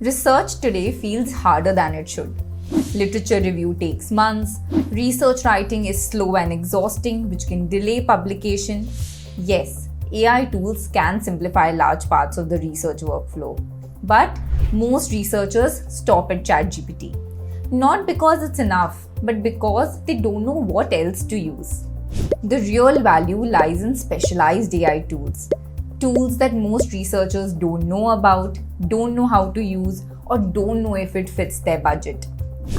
Research today feels harder than it should. Literature review takes months, research writing is slow and exhausting, which can delay publication. Yes, AI tools can simplify large parts of the research workflow. But most researchers stop at ChatGPT. Not because it's enough, but because they don't know what else to use. The real value lies in specialized AI tools. Tools that most researchers don't know about, don't know how to use, or don't know if it fits their budget.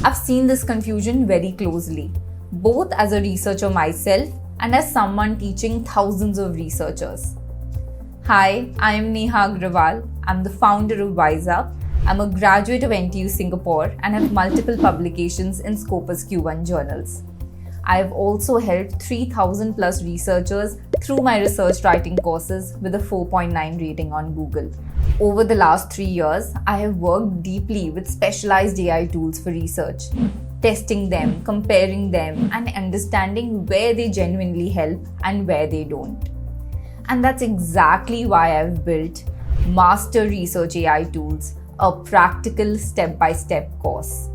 I've seen this confusion very closely, both as a researcher myself and as someone teaching thousands of researchers. Hi, I am Neha Agrawal. I'm the founder of WiseUp. I'm a graduate of NTU Singapore and have multiple publications in Scopus Q1 journals. I have also helped 3,000 plus researchers through my research writing courses with a 4.9 rating on Google. Over the last 3 years, I have worked deeply with specialized AI tools for research, testing them, comparing them, and understanding where they genuinely help and where they don't. And that's exactly why I've built Master Research AI Tools, a practical step-by-step course.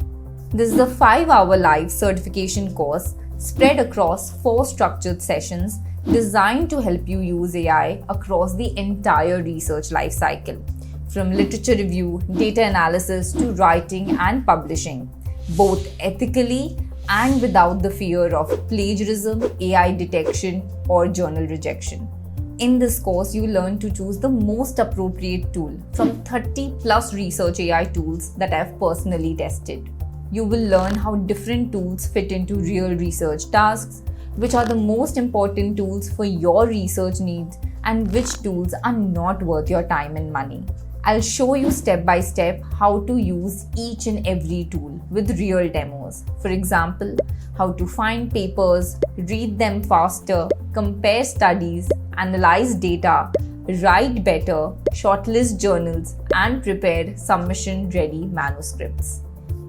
This is a 5-hour live certification course spread across 4 structured sessions designed to help you use AI across the entire research lifecycle, from literature review, data analysis to writing and publishing, both ethically and without the fear of plagiarism, AI detection, or journal rejection. In this course, you learn to choose the most appropriate tool from 30 plus research AI tools that I've personally tested. You will learn how different tools fit into real research tasks, which are the most important tools for your research needs, and which tools are not worth your time and money. I'll show you step by step how to use each and every tool with real demos. For example, how to find papers, read them faster, compare studies, analyze data, write better, shortlist journals, and prepare submission-ready manuscripts.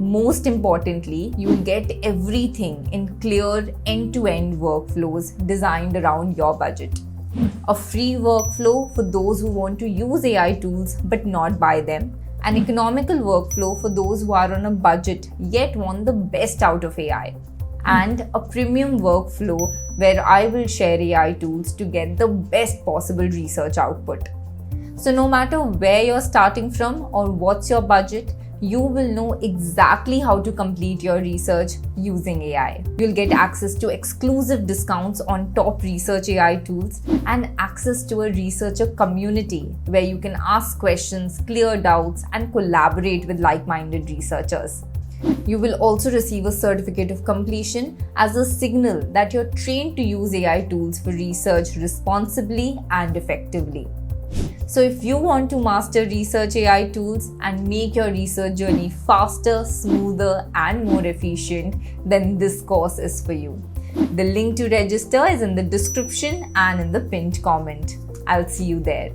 Most importantly, you'll get everything in clear end-to-end workflows designed around your budget. A free workflow for those who want to use AI tools but not buy them. An economical workflow for those who are on a budget yet want the best out of AI. And a premium workflow where I will share AI tools to get the best possible research output. So no matter where you're starting from or what's your budget, you will know exactly how to complete your research using AI. You'll get access to exclusive discounts on top research AI tools and access to a researcher community where you can ask questions, clear doubts, and collaborate with like-minded researchers. You will also receive a certificate of completion as a signal that you're trained to use AI tools for research responsibly and effectively. So if you want to master research AI tools and make your research journey faster, smoother, and more efficient, then this course is for you. The link to register is in the description and in the pinned comment. I'll see you there.